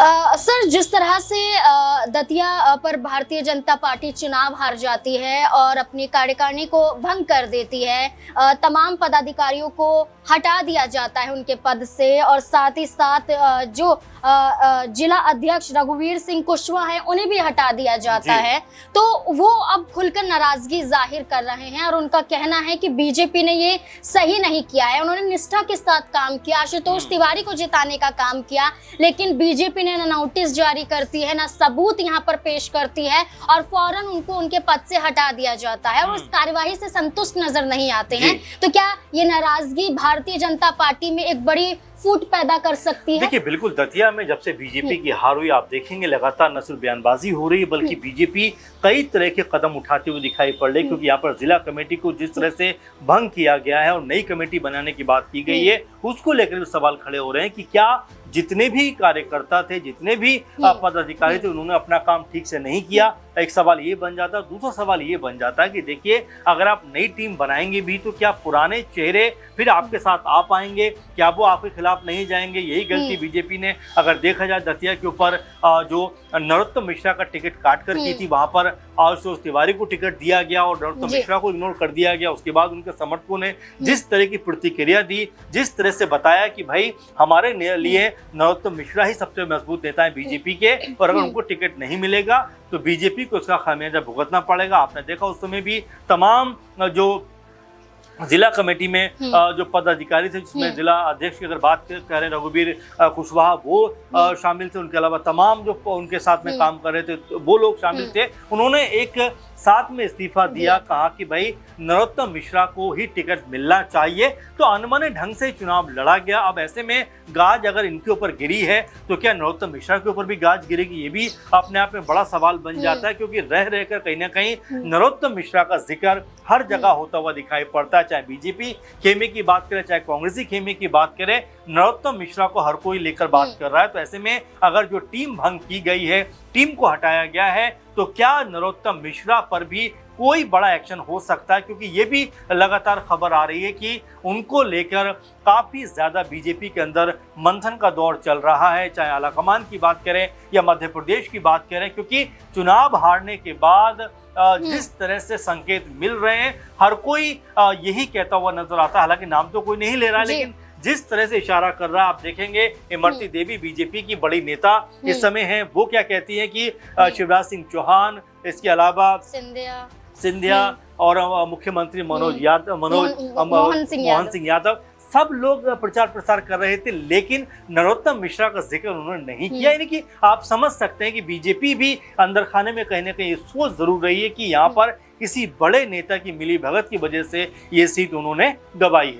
Sir, जिस तरह से दतिया पर भारतीय जनता पार्टी चुनाव हार जाती है और अपनी कार्यकारिणी को भंग कर देती है, तमाम पदाधिकारियों को हटा दिया जाता है उनके पद से, और साथ ही साथ जो जिला अध्यक्ष रघुवीर सिंह कुशवाहा है उन्हें भी हटा दिया जाता है, तो वो अब खुलकर नाराजगी जाहिर कर रहे हैं और उनका कहना है कि बीजेपी ने ये सही नहीं किया है। उन्होंने निष्ठा के साथ काम किया, आशुतोष तिवारी को जिताने का काम किया, लेकिन बीजेपी ने ना नोटिस जारी करती है, ना सबूत यहाँ पर पेश करती है और फौरन उनको उनके पद से हटा दिया जाता है और उस कार्यवाही से संतुष्ट नजर नहीं आते हैं। तो क्या ये नाराजगी भारतीय जनता पार्टी में एक बड़ी फूट पैदा कर सकती है? देखिए, बिल्कुल दतिया में जब से बीजेपी की हार हुई, आप देखेंगे लगातार न सिर्फ बयानबाजी हो रही है बल्कि बीजेपी कई तरह के कदम उठाते हुए दिखाई पड़ रही है, क्योंकि यहाँ पर जिला कमेटी को जिस तरह से भंग किया गया है और नई कमेटी बनाने की बात की गई है, उसको लेकर भी सवाल खड़े हो रहे हैं कि क्या जितने भी कार्यकर्ता थे, जितने भी पदाधिकारी थे, उन्होंने अपना काम ठीक से नहीं किया। एक सवाल ये बन जाता है। दूसरा सवाल ये बन जाता है कि देखिए, अगर आप नई टीम बनाएंगे भी तो क्या पुराने चेहरे फिर आपके साथ आ पाएंगे? क्या वो आपके खिलाफ नहीं जाएंगे? यही गलती बीजेपी ने, अगर देखा जाए दतिया के ऊपर जो नरोत्तम मिश्रा का टिकट काट कर की थी, वहां पर आशुतोष तिवारी को टिकट दिया गया और नरोत्तम मिश्रा को इग्नोर कर दिया गया। उसके बाद उनके समर्थकों ने जिस तरह की प्रतिक्रिया दी, जिस तरह से बताया कि भाई हमारे लिए नरोत्तम मिश्रा ही सबसे मजबूत नेता है बीजेपी के, और अगर उनको टिकट नहीं मिलेगा तो बीजेपी को उसका खामियाजा भुगतना पड़ेगा। आपने देखा उस समय भी तमाम जो जिला कमेटी में जो पदाधिकारी थे, जिसमें जिला अध्यक्ष की अगर बात कर रहे हैं रघुवीर कुशवाहा, वो शामिल थे। उनके अलावा तमाम जो उनके साथ में काम कर रहे थे वो लोग शामिल थे। उन्होंने एक साथ में इस्तीफा दिया, कहा कि भाई नरोत्तम मिश्रा को ही टिकट मिलना चाहिए। तो अनमने ढंग से चुनाव लड़ा गया। अब ऐसे में गाज अगर इनके ऊपर गिरी है तो क्या नरोत्तम मिश्रा के ऊपर भी गाज गिरेगी? ये भी अपने आप में बड़ा सवाल बन जाता है, क्योंकि रह रहकर कहीं ना कहीं नरोत्तम मिश्रा का जिक्र हर जगह होता हुआ दिखाई पड़ता है। चाहे बीजेपी खेमे की बात करें, चाहे कांग्रेसी खेमे की बात करें, नरोत्तम मिश्रा को हर कोई लेकर बात कर रहा है। तो ऐसे में अगर जो टीम भंग की गई है, टीम को हटाया गया है, तो क्या नरोत्तम मिश्रा पर भी कोई बड़ा एक्शन हो सकता है? क्योंकि ये भी लगातार खबर आ रही है कि उनको लेकर काफी ज्यादा बीजेपी के अंदर मंथन का दौर चल रहा है, चाहे आलाकमान की बात करें या मध्य प्रदेश की बात करें, क्योंकि चुनाव हारने के बाद जिस तरह से संकेत मिल रहे हैं, हर कोई यही कहता हुआ नजर आता है। हालांकि नाम तो कोई नहीं ले रहा, लेकिन जिस तरह से इशारा कर रहा है, आप देखेंगे इमरती देवी बीजेपी की बड़ी नेता इस समय हैं, वो क्या कहती हैं कि शिवराज सिंह चौहान, इसके अलावा सिंधिया और मुख्यमंत्री मोहन सिंह यादव, सब लोग प्रचार प्रसार कर रहे थे, लेकिन नरोत्तम मिश्रा का जिक्र उन्होंने नहीं किया। यानी कि आप समझ सकते हैं कि बीजेपी भी अंदर खाने में कहीं ना कहीं सोच जरूर रही है कि यहाँ पर किसी बड़े नेता की मिली भगत की वजह से ये सीट उन्होंने गंवाई है।